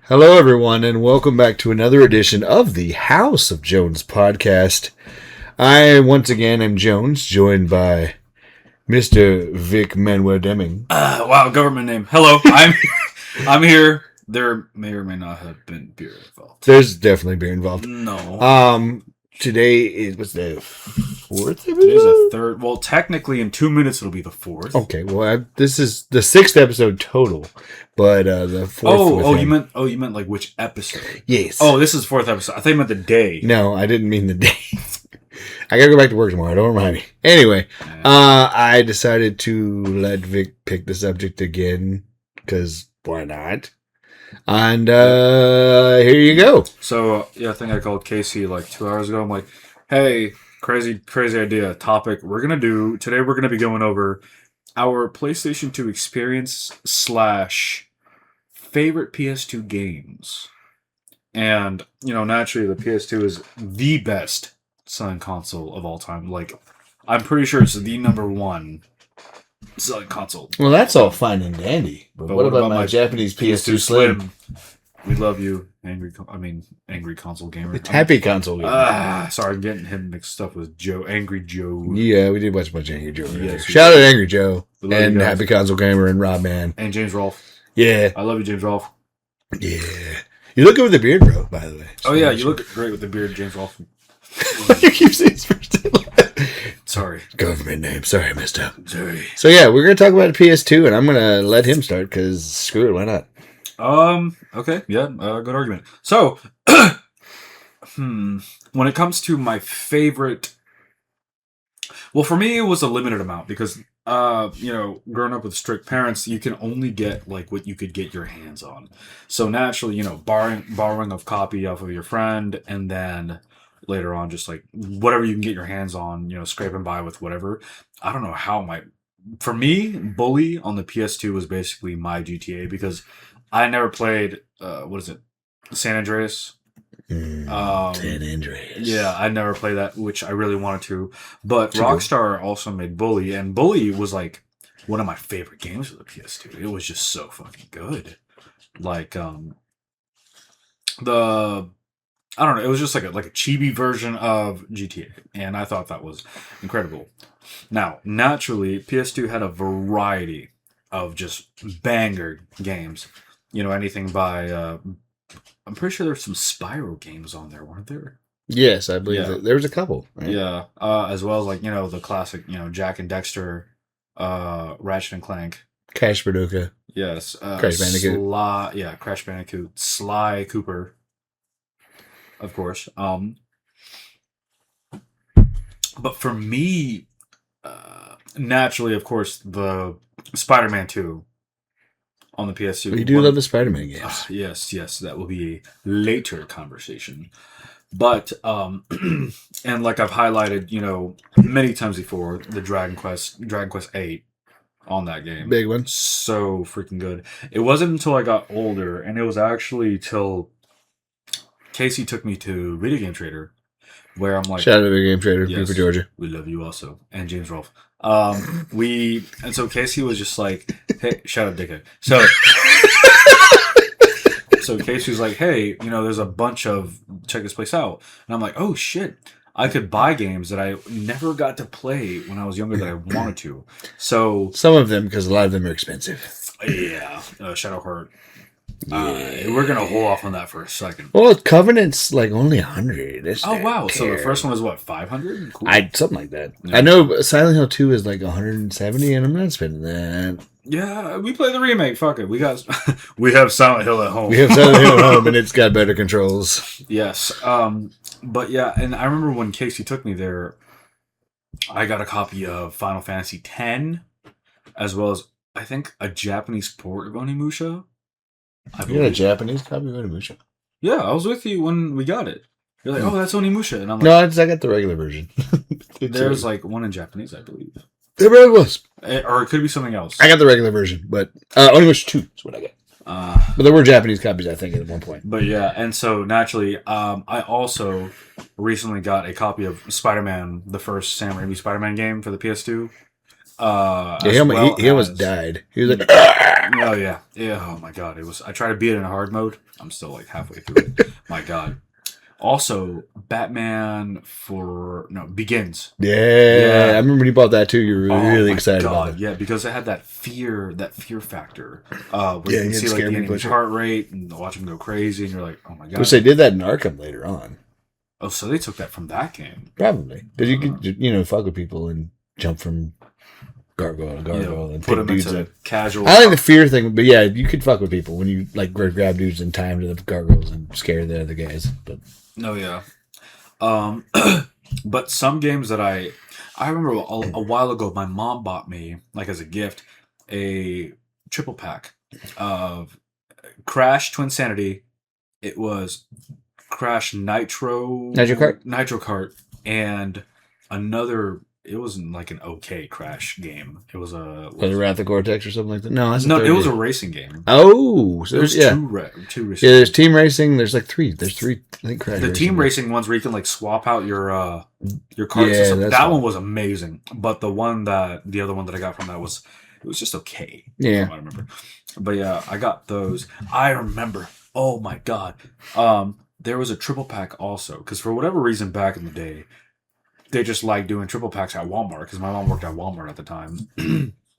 Hello, everyone, and welcome back to another edition of the House of Jones podcast. I, once again, am Jones, joined by Mr. Vic Manuel Deming. Wow, government name. Hello, I'm here. There may or may not have been beer involved. There's definitely beer involved. No. Today is, what's the fourth episode? Today's the third. Well, technically, in 2 minutes, it'll be the fourth. Okay, well, this is the sixth episode total, but the fourth. You meant like which episode? Yes. Oh, this is the fourth episode. I thought you meant the day. No, I didn't mean the day. I gotta go back to work tomorrow. Don't remind me. Anyway, I decided to let Vic pick the subject again, because why not? And here you go. So, yeah, I think I called Casey like 2 hours ago. I'm like, hey, crazy idea, topic. Today we're going to be going over our PlayStation 2 experience / favorite PS2 games. And, naturally the PS2 is the best selling console of all time. Like, I'm pretty sure it's the number one selling console. Well, that's all fine and dandy. But what about my Japanese PS2 Slim? We love you, angry console gamer. It's happy console gamer. Sorry, I'm getting him mixed up with Joe, Angry Joe. Yeah, we did watch a bunch of Angry Joe. Yes, shout out Angry Joe and Happy Console Gamer and Rob Man and James Rolfe. Yeah, I love you, James Rolfe. Yeah, you look good with the beard, bro. By the way. Oh yeah, you look great with the beard, James Rolfe. You keep saying his first name. Sorry. Government name. Sorry, I messed up. Sorry. So yeah, we're gonna talk about PS2, and I'm gonna let him start because screw it, why not? Okay. Yeah. Good argument. So, when it comes to my favorite, well, for me it was a limited amount because, growing up with strict parents, you can only get like what you could get your hands on. So naturally, borrowing a copy off of your friend, and then later on, just like whatever you can get your hands on, scraping by with whatever. I don't know how for me, Bully on the PS2 was basically my GTA because I never played, San Andreas? San Andreas. Yeah, I never played that, which I really wanted to. But Rockstar also made Bully, and Bully was like one of my favorite games for the PS2. It was just so fucking good. Like, I don't know. It was just like a chibi version of GTA, and I thought that was incredible. Now, naturally, PS2 had a variety of just banger games. Anything by. I'm pretty sure there's some Spyro games on there, weren't there? Yes, I believe there was a couple. Right? Yeah, as well as the classic, Jak and Dexter, Ratchet and Clank, Crash Bandicoot. Yes, Crash Bandicoot. Crash Bandicoot, Sly Cooper. Of course. But for me, naturally, of course, the Spider-Man 2 on the PS2. We do love the Spider-Man games. Yes, that will be a later conversation. But, and like I've highlighted, many times before, the Dragon Quest 8 on that game. Big one. So freaking good. It wasn't until I got older, and it was actually till Casey took me to Video Game Trader, where I'm like, shout out to Video Game Trader, yes, for Georgia. We love you also, and James Rolfe. And so Casey was just like, hey, shout out dickhead. So Casey was like, hey, there's a bunch of, check this place out. And I'm like, oh shit, I could buy games that I never got to play when I was younger that I wanted to. So some of them, because a lot of them are expensive. Yeah, Shadowheart. We're gonna hold off on that for a second. Well, Covenant's like only 100. Oh wow! So the first one was what, 500? Cool. Something like that. Yeah. I know Silent Hill 2 is like 170, and I'm not spending that. Yeah, we play the remake. Fuck it, we have Silent Hill at home. We have Silent Hill at home, and it's got better controls. Yes. But yeah, and I remember when Casey took me there, I got a copy of Final Fantasy X, as well as I think a Japanese port of Onimusha. You got a Japanese copy of Onimusha? Yeah, I was with you when we got it. You're like, oh, that's Onimusha. And I'm like, no, I got the regular version. There's like one in Japanese, I believe. There really was. Or it could be something else. I got the regular version, but Onimusha 2 is what I got. But there were Japanese copies, I think, at one point. But yeah, and so naturally, I also recently got a copy of Spider-Man, the first Sam Raimi Spider-Man game for the PS2. as well he almost as died. He was like, oh yeah, yeah. Oh my god, it was. I tried to beat it in hard mode. I'm still like halfway through it. My god. Also, Batman for no Begins. yeah. I Yeah. remember when you bought that too. You were Oh really my excited about god, it. yeah, because it had that fear factor, where Yeah, you can you had see to like scare the people, enemy's shit. heart rate and watch them go crazy, and you're like, oh my Which god. they did that in Arkham later on. Oh, so they took that from that game. Probably. Because you could, fuck with people and jump from gargoyle to gargoyle and Put pick them dudes into up. casual. I like the fear thing, but yeah, you could fuck with people when you like grab dudes in time to the gargoyles and scare the other guys. But Oh yeah. Um, but some games that I remember a while ago, my mom bought me like as a gift a triple pack of Crash Twin Sanity. It was Crash Nitro Kart? Nitro Kart, and another. It wasn't like an okay Crash game. It was a was it Wrath of Cortex or something like that? No, that's no. the It third was a game. racing game. Oh, so There's yeah. two racing. Yeah, there's team racing. There's like three. There's three. I think Crash. The team racing ones where you can like swap out your cards. Yeah, And stuff. that's That fun. one was amazing. But the other one that I got from that was just okay. Yeah. From what I remember. But yeah, I got those. I remember. Oh my god. There was a triple pack also because for whatever reason back in the day, they just liked doing triple packs at Walmart because my mom worked at Walmart at the time.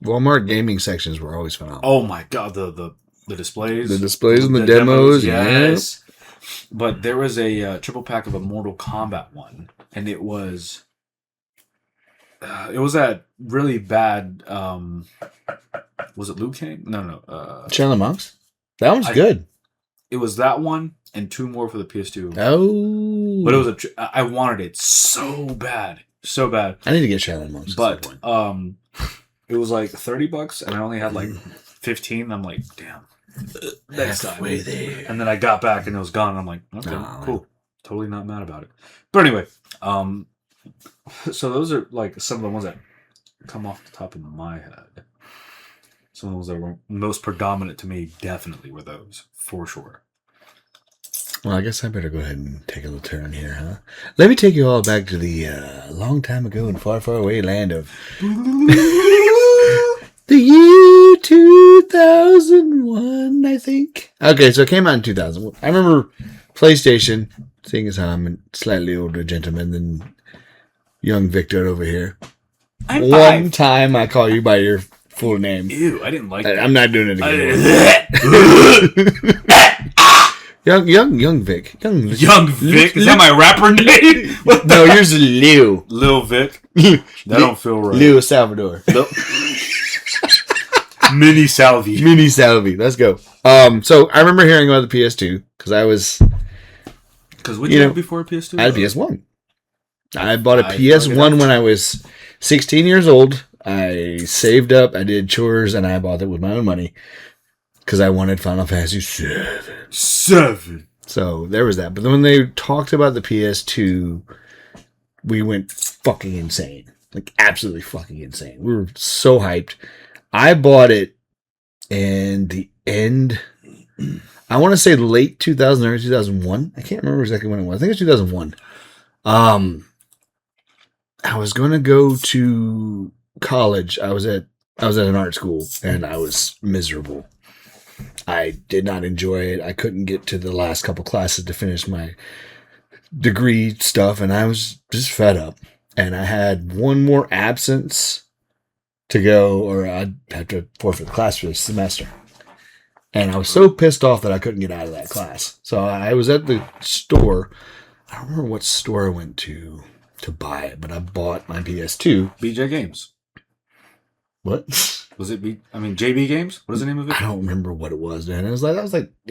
Walmart gaming sections were always phenomenal. Oh my god, the displays, The displays and the demos, yes. But there was a triple pack of a Mortal Kombat one, and it was that really bad. Was it Liu Kang? No. Shaolin Monks? That one's good. It was that one and two more for the PS2. Oh. But it was I wanted it so bad. So bad. I need to get Shaolin Monks. But it was like $30 and I only had like 15. I'm like, damn. Next time. There. And then I got back and it was gone. And I'm like, okay, cool. Totally not mad about it. But anyway, so those are like some of the ones that come off the top of my head. Some of the ones that were most predominant to me definitely were those, for sure. Well, I guess I better go ahead and take a little turn here, huh? Let me take you all back to the long time ago and far, far away land of the year 2001, I think. Okay, so it came out in 2000. I remember PlayStation, seeing as how I'm a slightly older gentleman than young Victor over here. I'm One time I call you by your full name. Ew, I didn't like that. I'm not doing it again. Young Vic. Young Vic? Is that my rapper name? No, yours is Leo. Lil Vic? That don't feel right. Leo Salvador. Mini Salvi. Mini Salvi. Let's go. So I remember hearing about the PS2 because I was. Because what did you have before a PS2? I had a PS1. I bought a PS1 when I was 16 years old. I saved up, I did chores, and I bought it with my own money because I wanted Final Fantasy 7. So there was that. But then when they talked about the PS2, we went fucking insane. Like, absolutely fucking insane. We were so hyped. I bought it in the end, I want to say late 2000 or 2001. I can't remember exactly when it was. I think it was 2001. I was going to go to college. I was at an art school and I was miserable. I did not enjoy it. I couldn't get to the last couple classes to finish my degree stuff and I was just fed up. And I had one more absence to go or I'd have to forfeit the class for the semester. And I was so pissed off that I couldn't get out of that class. So I was at the store. I don't remember what store I went to buy it, but I bought my PS2. BJ Games. What? Was it JB Games? What is the name of it? I don't remember what it was, man. It was like it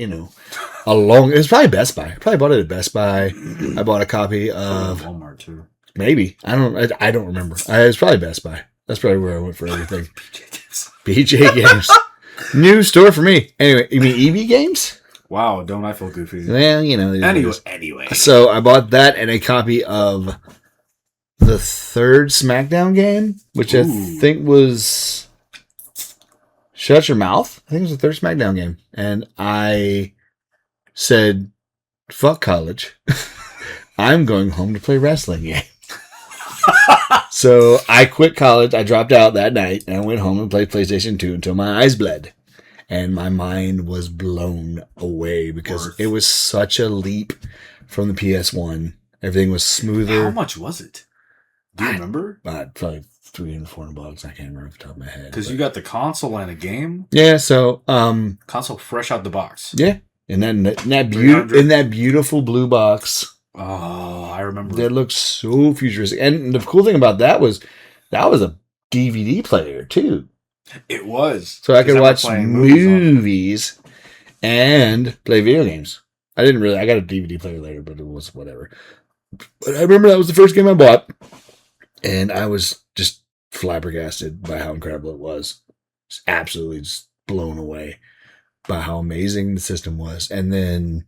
was probably Best Buy. I probably bought it at Best Buy. I bought a copy of Walmart too. Maybe. I don't remember. It was probably Best Buy. That's probably where I went for everything. BJ Games. New store for me. Anyway, you mean EV Games? Wow, don't I feel goofy? Well, Anyway. So I bought that and a copy of the third SmackDown game, which I think was Shut Your Mouth. I think it was the third SmackDown game. And I said, fuck college. I'm going home to play wrestling game. So I quit college. I dropped out that night and I went home and played PlayStation 2 until my eyes bled. And my mind was blown away because it was such a leap from the PS1. Everything was smoother. How much was it? Do you remember? Probably $300, $400. I can't remember off the top of my head. Because you got the console and a game. Yeah, so console fresh out the box. Yeah, and then in that beautiful blue box. Oh, I remember. That looks so futuristic. And the cool thing about that was a DVD player too. It was. So I could watch movies and play video games. I got a DVD player later, but it was whatever. But I remember that was the first game I bought. And I was just flabbergasted by how incredible it was. Just absolutely just blown away by how amazing the system was. And then,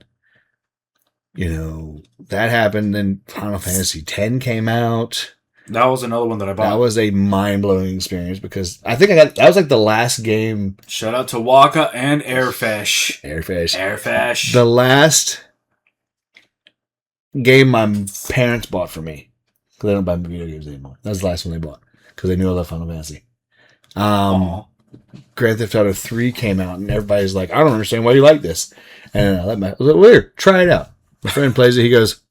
that happened. Then Final Fantasy X came out. That was another one that I bought. That was a mind-blowing experience because I think that was like the last game. Shout out to Waka and Airfish. Airfish. The last game my parents bought for me. Because they don't buy video games anymore. That was the last one they bought. Because they knew I love Final Fantasy. Grand Theft Auto 3 came out and everybody's like, I don't understand why you like this. And I was like, weird, try it out. My friend plays it, he goes,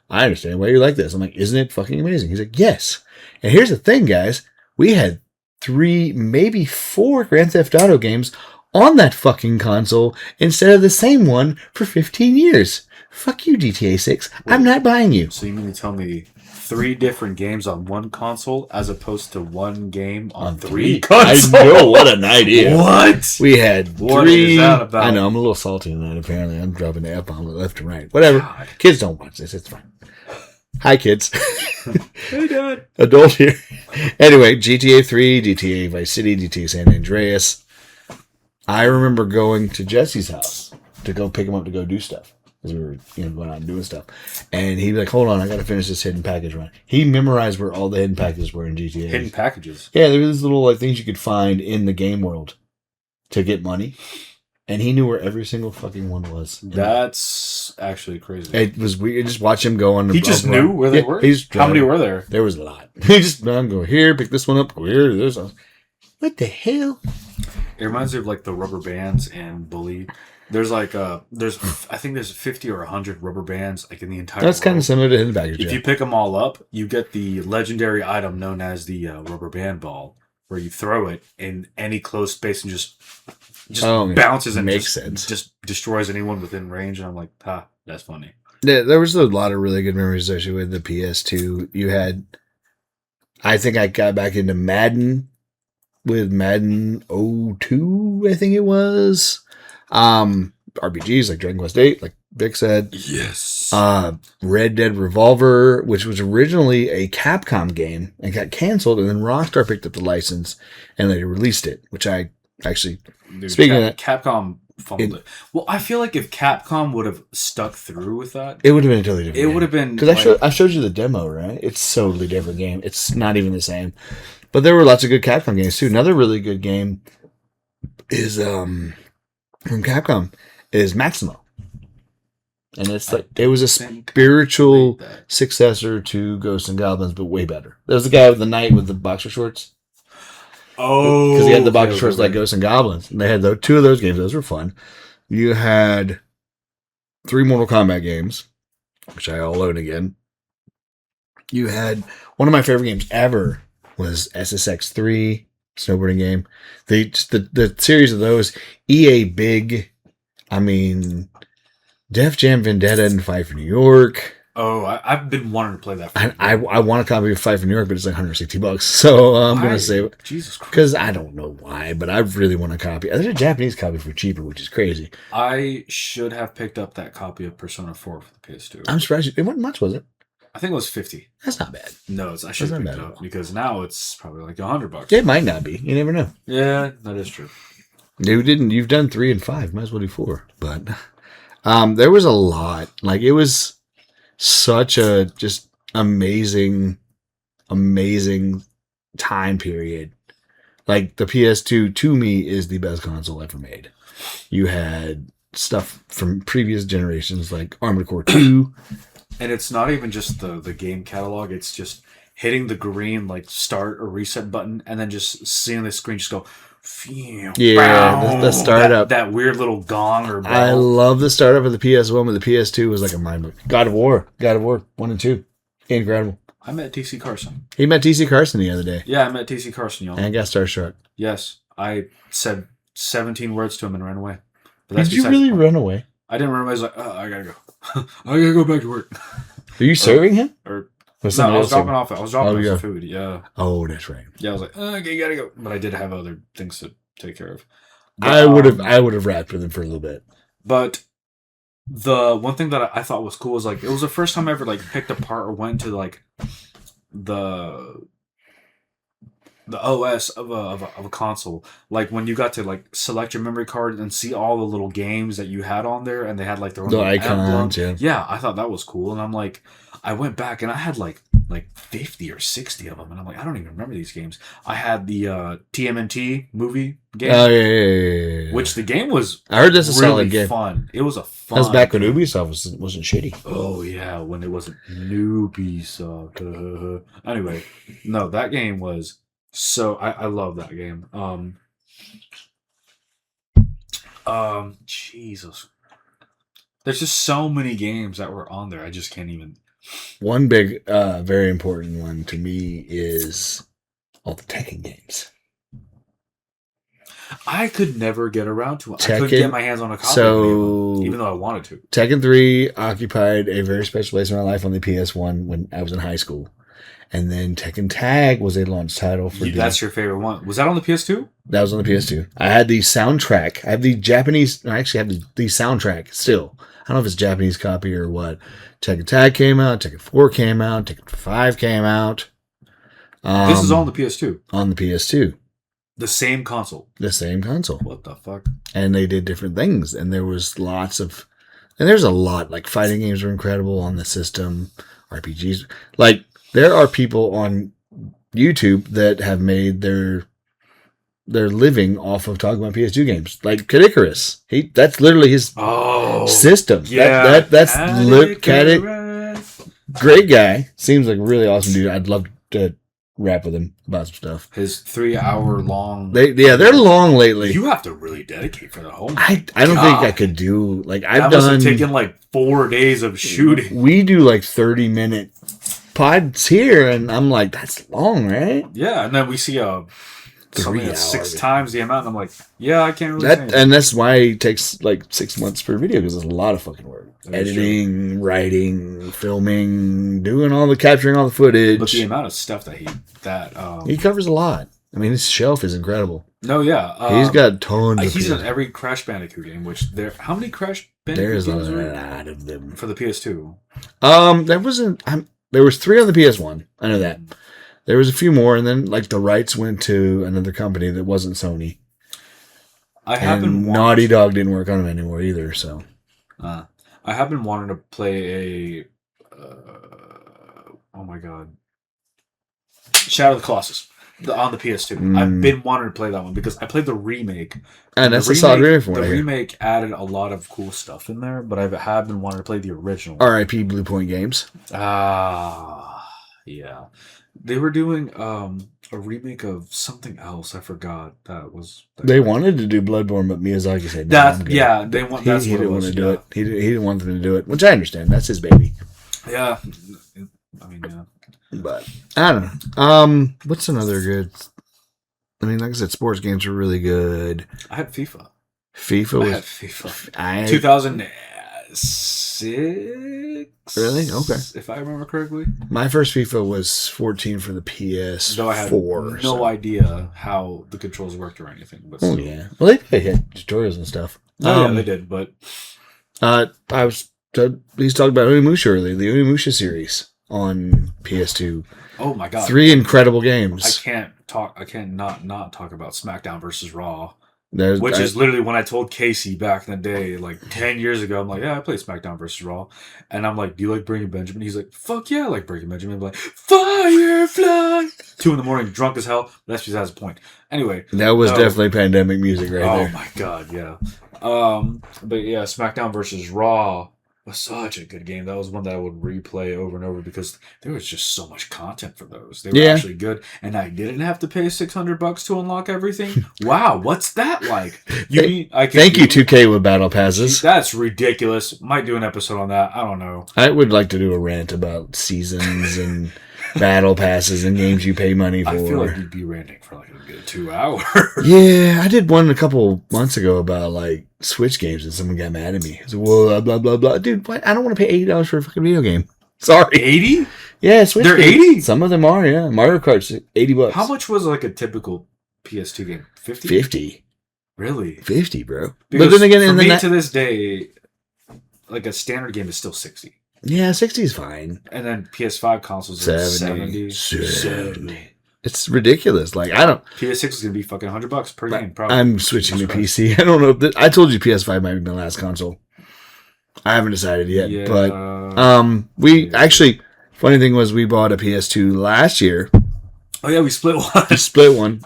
I understand why you like this. I'm like, isn't it fucking amazing? He's like, yes. And here's the thing, guys. We had 3, maybe 4 Grand Theft Auto games on that fucking console instead of the same one for 15 years. Fuck you, GTA 6. Wait, I'm not buying you. So you mean to tell me 3 different games on one console as opposed to one game on 3 consoles? I know, what an idea. What? We had 3. What is that about? I know, I'm a little salty tonight, apparently. I'm dropping the F-bomb left and right. Whatever. God. Kids don't watch this. It's fine. Hi, kids. Hey, Dad. Adult here. Anyway, GTA 3, GTA Vice City, GTA San Andreas. I remember going to Jesse's house to go pick him up to go do stuff. Because we were going out and doing stuff. And he'd be like, hold on, I got to finish this hidden package run. He memorized where all the hidden packages were in GTA. Hidden packages? Yeah, there were these little things you could find in the game world to get money. And he knew where every single fucking one was. That's actually crazy. It was weird. Just watch him go on. He just knew where they were? How many were there? There was a lot. He just go here, pick this one up, go here, this one. What the hell? It reminds me of like the rubber bands and Bully. There's I think there's 50 or 100 rubber bands like in the entire That's kind of similar to hidden package. If you pick them all up, you get the legendary item known as the rubber band ball, where you throw it in any closed space and just bounces and just destroys anyone within range. And I'm like, that's funny. Yeah, there was a lot of really good memories associated with the PS2. You had, I think I got back into Madden with Madden 02, I think it was. RPGs like Dragon Quest VIII, like Vic said. Yes. Red Dead Revolver, which was originally a Capcom game and got canceled, and then Rockstar picked up the license and later released it, which I actually... speaking of that... Capcom fumbled it. Well, I feel like if Capcom would have stuck through with that... It would have been a totally different game. It would have been... Because I showed you the demo, right? It's a totally different game. It's not even the same. But there were lots of good Capcom games, too. Another really good game is... from Capcom is Maximo. And it's like it was a spiritual successor to Ghosts and Goblins, but way better. There's the guy with the knight with the boxer shorts. Oh, because he had the boxer shorts like Ghosts and Goblins, and they had 2 of those games. Those were fun. You had 3 Mortal Kombat games, which I all own again. You had one of my favorite games ever was SSX3. Snowboarding game. The series of those, EA Big, Def Jam Vendetta and Fight for New York. Oh, I've been wanting to play that. I want a copy of Fight for New York, but it's like $160. So I'm going to say it. Jesus Christ. Because I don't know why, but I really want a copy. There's a Japanese copy for cheaper, which is crazy. I should have picked up that copy of Persona 4 for the PS2. I'm surprised. It wasn't much, was it? I think it was 50. That's not bad. No, I should have picked it up because now it's probably like $100. It might not be. You never know. Yeah, that is true. You've done 3 and 5. Might as well do 4. But there was a lot. Like it was such a just amazing time period. Like the PS2 to me is the best console ever made. You had stuff from previous generations like Armored Core 2. And it's not even just the game catalog. It's just hitting the green like start or reset button, and then just seeing the screen just go. Yeah, the startup. That weird little gong or bell. I love the startup of the PS1, but the PS2 was like a mind blow. God of War 1 and 2, incredible. I met TC Carson. He met TC Carson the other day. Yeah, I met TC Carson, y'all. And got starstruck. Yes, I said 17 words to him and ran away. But that's Did you really run away? I didn't run away. I was like, I gotta go. I gotta go back to work. Are you serving him? Or no, I was dropping off. I was dropping off some food. Yeah. Oh, that's right. Yeah, I was like, okay, you gotta go. But I did have other things to take care of. But, I would have rapped with him for a little bit. But the one thing that I thought was cool was like it was the first time I ever like picked apart or went to like the OS of a console. Like when you got to like select your memory card and see all the little games that you had on there, and they had like their own icons. Yeah, I thought that was cool, and I'm like, I went back and I had like 50 or 60 of them, and I'm like, I don't even remember these games. I had the TMNT movie game. Oh yeah. Which the game was. I heard that's a really solid game. Fun. It was a fun. That was back when Ubisoft wasn't shitty. Oh yeah, when it wasn't Ubisoft. Anyway, no, that game was so. I love that game. Jesus. There's just so many games that were on there. I just can't even. One big, very important one to me is all the Tekken games. I could never get around to it. Tekken, I couldn't get my hands on a copy of them, even though I wanted to. Tekken 3 occupied a very special place in my life on the PS1 when I was in high school. And then Tekken Tag was a launch title for That's your favorite one. Was that on the PS2? That was on the PS2. I had the soundtrack. I have the Japanese... I actually have the soundtrack still. I don't know if it's a Japanese copy or what. Tekken Tag came out. Tekken 4 came out. Tekken 5 came out. This is on the PS2? On the PS2. The same console? The same console. What the fuck? And they did different things. And there was lots of... And there's a lot. Like, fighting games were incredible on the system. RPGs. Like... There are people on YouTube that have made their living off of talking about PS2 games, like Kid Icarus. That's literally his system. Yeah, that's great guy. Seems like a really awesome dude. I'd love to rap with him about some stuff. His 3-hour long. They're long lately. You have to really dedicate for the whole. I don't think I could do like I've done. That must have taken like 4 days of shooting. We do like 30-minute pods here, and I'm like, that's long, right? Yeah, and then we see something that's 6 times the amount, and I'm like, yeah, I can't really say anything. And that's why it takes like 6 months per video, because it's a lot of fucking work. Editing, writing, filming, doing capturing all the footage. But the amount of stuff that he covers a lot. I mean, his shelf is incredible. No, yeah. He's got tons of He's in every Crash Bandicoot game, how many Crash Bandicoot games There's a lot of them. For the PS2? There was 3 on the PS1. I know that. There was a few more, and then like the rights went to another company that wasn't Sony. Naughty Dog didn't work on them anymore either. So, I have been wanting to play oh my god, Shadow of the Colossus on the PS2. I've been wanting to play that one because I played the remake, and that's a solid remake for The remake added a lot of cool stuff in there, but I have been wanting to play the original. R.I.P. Blue Point Games. Yeah, they were doing a remake of something else. I forgot They wanted to do Bloodborne, but Miyazaki said no. They want. That's he what didn't it was. Want to do it. He didn't want them to do it, which I understand. That's his baby. Yeah, I mean, yeah. But I don't know. What's another good? I mean, like I said, sports games are really good. I had FIFA. FIFA. 2006. Really? Okay. If I remember correctly. My first FIFA was 14 for the PS4. Though I had no idea how the controls worked or anything. But yeah. Well, they had tutorials and stuff. Yeah, they did. But he's talking about Onimusha earlier, the Onimusha series on PS2. Oh my god! 3 incredible games. I can't not talk about SmackDown versus Raw. Which is literally when I told Casey back in the day, like 10 years ago, I'm like, yeah, I played SmackDown versus Raw. And I'm like, do you like Breaking Benjamin? He's like, fuck yeah, I like Breaking Benjamin. I'm like, Firefly! 2 a.m, drunk as hell. That's just has a point. Anyway. That was definitely pandemic music right there. Oh my god, yeah. But yeah, SmackDown versus Raw was such a good game. That was one that I would replay over and over because there was just so much content for those. They were actually good, and I didn't have to pay $600 to unlock everything. Wow, what's that like? Thank you, 2K with battle passes. That's ridiculous. Might do an episode on that. I don't know. I would like to do a rant about seasons and battle passes and games you pay money for. I feel like you'd be ranting for like a good 2 hours. Yeah, I did one a couple months ago about like Switch games, and someone got mad at me. So, well, blah blah blah, dude. What? I don't want to pay $80 for a fucking video game. Sorry, 80? Yeah, Switch. They're 80. Some of them are. Yeah, Mario Kart's $80. How much was like a typical PS2 game? 50. 50. Really? 50, bro. Because but then again, for me to this day, like a standard game is still 60. Yeah, 60 is fine. And then PS5 consoles are 70. It's ridiculous. Like, I don't. PS6 is gonna be fucking $100 per game. Probably. I'm switching to PC. I don't know. I told you PS5 might be my last console. I haven't decided yet, Yeah. but we actually. Funny thing was, we bought a PS2 last year. Oh yeah, we split one. We split one,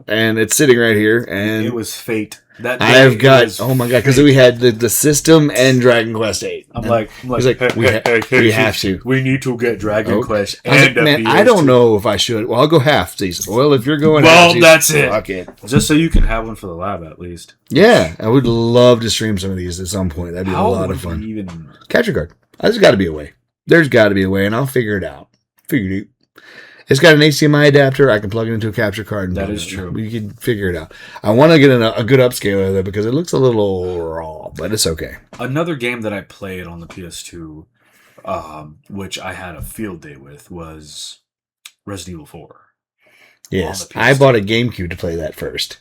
and it's sitting right here. And it was fate. That day I have got. Oh my god! Because we had the system and Dragon Quest 8. I'm like, we have to. We need to get Dragon Quest I was and like, man, I don't know if I should. Well, I'll go half season. Well, if you're going, well, half that's it. Fuck it. Just so you can have one for the lab, at least. Yeah, I would love to stream some of these at some point. That'd be a lot of fun. Even Capture card. There's got to be a way. There's got to be a way, and I'll figure it out. Figure it out. It's got an HDMI adapter. I can plug it into a capture card. And that is true. We can figure it out. I want to get a good upscale of it because it looks a little raw, but it's okay. Another game that I played on the PS2, which I had a field day with, was Resident Evil 4. Yes, I bought a GameCube to play that first.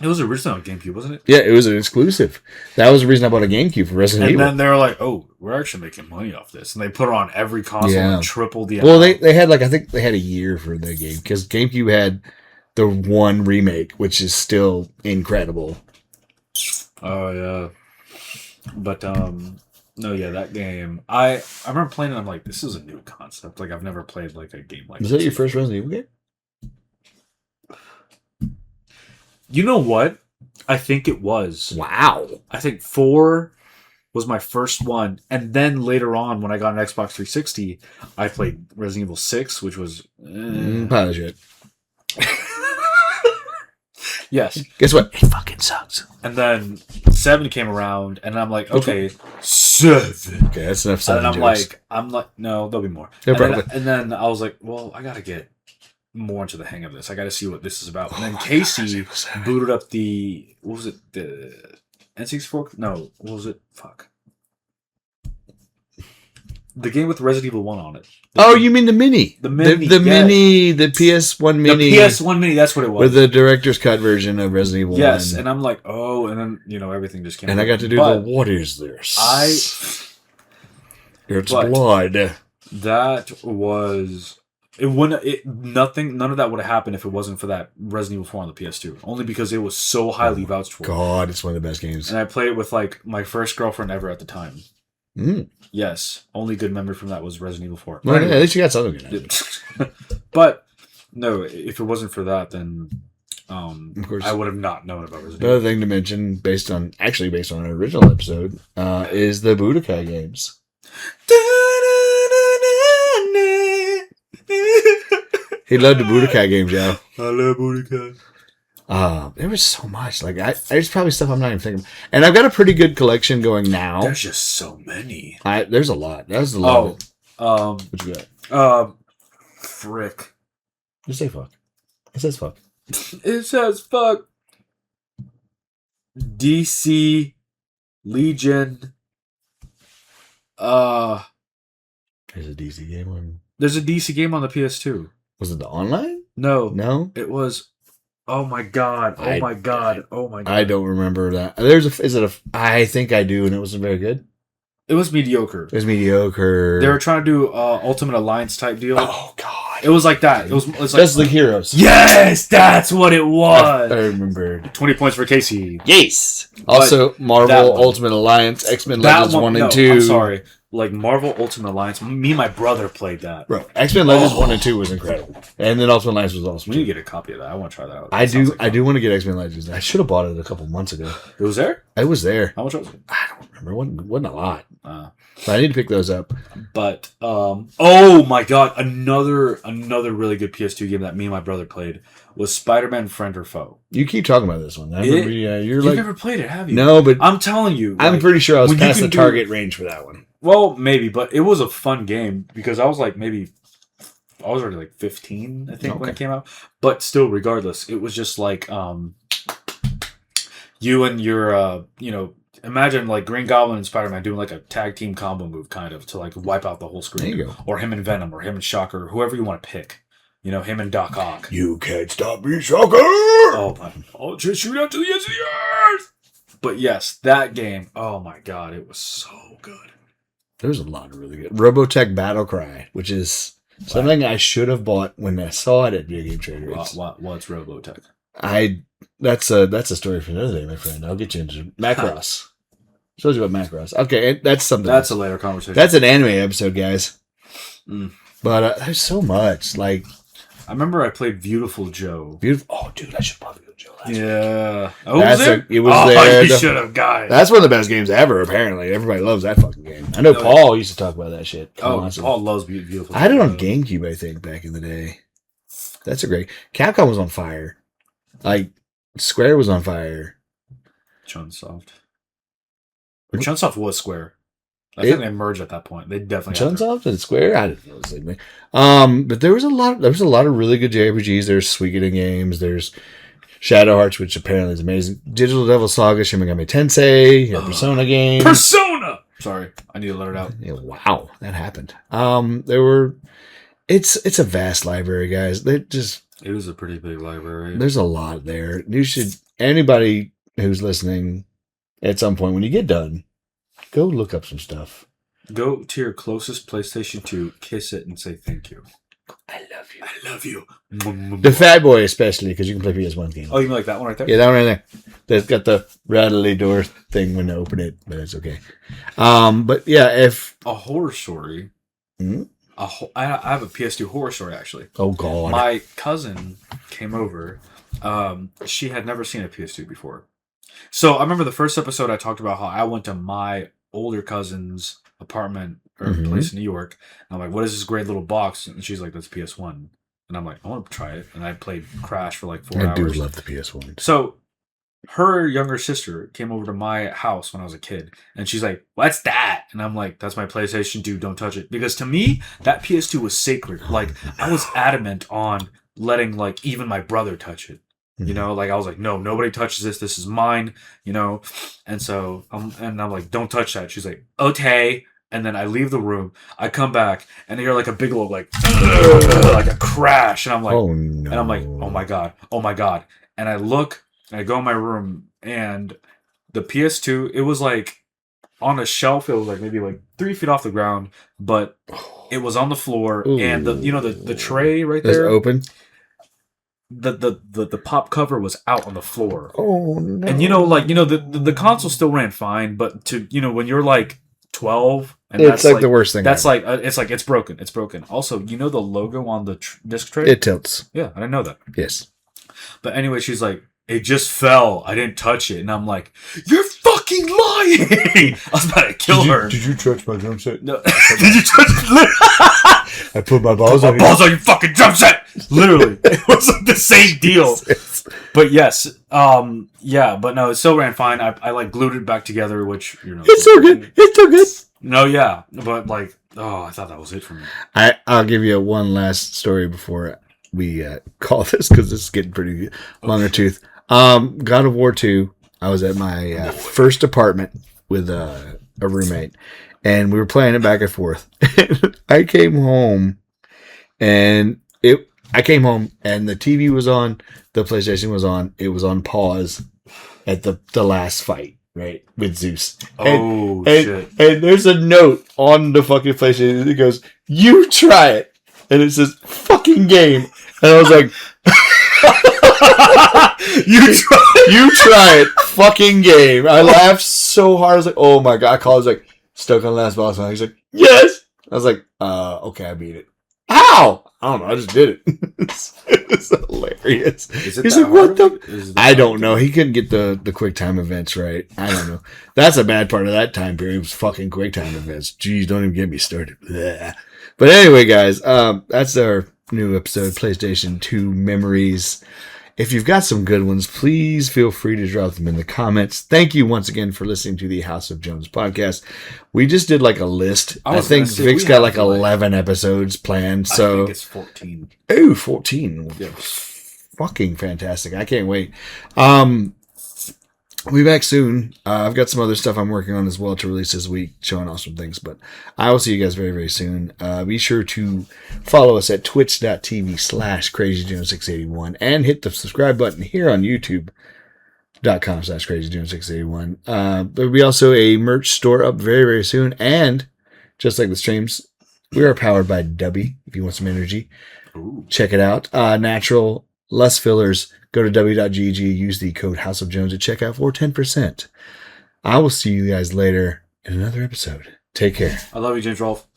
It was originally on GameCube, wasn't it? Yeah, it was an exclusive. That was the reason I bought a GameCube for Resident Evil. And then they were like, "Oh, we're actually making money off this," and they put it on every console and tripled the. Well, they had I think they had a year for the game because GameCube had the one remake, which is still incredible. Oh yeah, but no, yeah, that game. I remember playing it. I'm like, this is a new concept. Like I've never played like a game like. Was that your first Resident Evil game? You know what? I think it was. Wow. I think 4 was my first one. And then later on, when I got an Xbox 360, I played Resident Evil 6, which was... Pile of shit. Yes. Guess what? It fucking sucks. And then 7 came around, and I'm like, okay, 7. Okay, that's enough 7 And jokes. I'm like, no, there'll be more. And then I was like, well, I gotta get more into the hang of this. I got to see what this is about. And then Casey booted up the what was it? The N64? No, what was it? Fuck. The game with Resident Evil 1 on it. You mean the mini? The mini, the PS1 mini. The PS1 mini, that's what it was. With the director's cut version of Resident Evil 1. Yes, and I'm like, oh, and then everything just came. And I got to do what is this? It's blood. That was. It wouldn't. None of that would have happened if it wasn't for that Resident Evil 4 on the PS2. Only because it was so highly vouched for. God, it's one of the best games. And I played it with like my first girlfriend ever at the time. Yes, only good memory from that was Resident Evil 4. Well, at least you got something good. But no, if it wasn't for that, then of course I would have not known about Resident Evil. Another thing to mention, based on an original episode, is the Budokai games. He loved the Budokai games, Joe. I love Budokai. There was so much. Like there's probably stuff I'm not even thinking. And I've got a pretty good collection going now. There's just so many. There's a lot. There's a lot. What you got? Frick. Just say fuck. It says fuck. It says fuck. DC Legion. There's a DC game on. There's a DC game on the PS2. Was it the online? No. It was. Oh my god! Oh my god! I don't remember that. I think I do, and it wasn't very good. It was mediocre. It was mediocre. They were trying to do Ultimate Alliance type deal. Oh god! It was like that. It was like Justice League Heroes. Yes, that's what it was. I remembered. 20 points for Casey. Yes. Also, Marvel Ultimate Alliance, X-Men Legends 1 and 2. I'm sorry. like Marvel Ultimate Alliance. Me and my brother played that. Bro, X-Men Legends 1 and 2 was incredible. And then Ultimate Alliance was awesome. We need to get a copy of that. I want to try that out. I do want to get X-Men Legends. I should have bought it a couple months ago. It was there? It was there. How much was it? I don't remember. It wasn't a lot. But I need to pick those up. But oh my god, another really good PS2 game that me and my brother played was Spider-Man Friend or Foe. You keep talking about this one. You've never played it, have you? No, but I'm telling you, I'm pretty sure I was past the target range for that one. Well, maybe, but it was a fun game because I was like I was already like 15, I think, when it came out. But still, regardless, it was just like you and your imagine like Green Goblin and Spider-Man doing like a tag team combo move kind of to like wipe out the whole screen. There you go. Or him and Venom or him and Shocker, whoever you want to pick. Him and Doc Ock. You can't stop me, Shocker! Oh my, I'll just shoot out to the ends of the earth! But yes, that game, oh my god, it was so good. There's a lot of really good. Robotech Battle Cry, which is something I should have bought when I saw it at Video Game Trader. What's Robotech? That's a story for another day, my friend. I'll get you into Macross. Shows you about Macross. Okay, that's something. That's a later conversation. That's an anime episode, guys. But there's so much. Like, I remember I played Beautiful Joe. Oh, dude, I should have bought Beautiful Joe last week. Oh, was there? It was there. You should have, guys. That's one of the best games ever, apparently. Everybody loves that fucking game. I know Paul used to talk about that shit. Paul loves Beautiful Joe. I had it on GameCube, I think, back in the day. That's a great... Capcom was on fire. Like, Square was on fire. Chunsoft. But Chunsoft was Square. I think they merged at that point. They definitely Chunsoft and Square. I didn't know the same thing. But there was a lot of really good JRPGs. There's Suikoden games. There's Shadow Hearts, which apparently is amazing. Digital Devil Saga, Shin Megami Tensei, Persona games. Persona. Sorry, I need to let it out. Yeah, wow, that happened. It's a vast library, guys. It was a pretty big library. There's a lot there. Anybody who's listening at some point when you get done, go look up some stuff. Go to your closest PlayStation 2, kiss it, and say thank you. I love you. I love you. The Fat Boy especially, because you can play PS1 games. Oh, you mean like that one right there? Yeah, that one right there. That's got the rattly door thing when you open it, but it's okay. But yeah, if... A horror story... I have a PS2 horror story, actually. Oh, God. My cousin came over. She had never seen a PS2 before. So I remember the first episode I talked about how I went to my older cousin's apartment or place in New York. And I'm like, what is this great little box? And she's like, that's PS1. And I'm like, I want to try it. And I played Crash for like 4 hours. I do love the PS1. So her younger sister came over to my house when I was a kid. And she's like, what's that? And I'm like, that's my PlayStation 2. Don't touch it. Because to me, that PS2 was sacred. Like, I was adamant on letting like even my brother touch it. Like I was like, no, nobody touches this. This is mine, And so I'm like, don't touch that. She's like, okay. And then I leave the room. I come back and I hear like a big old like a crash. And I'm like, oh no. And I'm like, oh my god. And I look and I go in my room and the PS2, it was like on a shelf. It was like maybe like 3 feet off the ground, but it was on the floor. Ooh. And the tray right there, open. The pop cover was out on the floor. Oh no! And the console still ran fine, but when you're like 12, and it's like the worst thing. That's ever. Like it's like it's broken. It's broken. Also, the logo on the disc tray. It tilts. Yeah, I didn't know that. Yes. But anyway, she's like, it just fell. I didn't touch it, and I'm like, you're fucking lying. I was about to kill her. Did you touch my drum set? No. Did you touch? I put my balls on your fucking drum set. Literally, it was like the same deal. But yes, yeah, but no, it still ran fine. I like glued it back together, which it's so good. It's so good. No, yeah, but like, I thought that was it for me. I'll give you one last story before we call this because this is getting pretty longer tooth. God of War 2. I was at my first apartment with a roommate, and we were playing it back and forth. I came home, and the TV was on, the PlayStation was on. It was on pause at the last fight, right, with Zeus. Shit! And there's a note on the fucking PlayStation that goes, "You try it," and it says "fucking game," and I was like. You try it, fucking game. I laughed so hard. I was like, oh my god. I was like, stuck on the last boss. And he's like, Yes. I was like, okay, I beat it. How? I don't know. I just did it. It's hilarious. Is it He's that like, what hard? the? I don't know. He couldn't get the QuickTime events right. I don't know. That's a bad part of that time period. Was fucking QuickTime events. Jeez, don't even get me started. Blech. But anyway, guys, that's our new episode, PlayStation 2 Memories. If you've got some good ones, please feel free to drop them in the comments. Thank you once again for listening to the House of Jones podcast. We just did like a list. I think Vic's got like 11 episodes planned. So I think it's 14. Oh, 14. Yeah. Fucking fantastic. I can't wait. We'll be back soon. I've got some other stuff I'm working on as well to release this week, showing off some things. But I will see you guys very, very soon. Be sure to follow us at twitch.tv/crazyjones681 and hit the subscribe button here on youtube.com/crazyjones681. There'll be also a merch store up very, very soon. And just like the streams, we are powered by Dubby. If you want some energy, check it out. Natural, less fillers. Go to w.gg, use the code House of Jones at checkout for 10%. I will see you guys later in another episode. Take care. I love you, James Rolfe.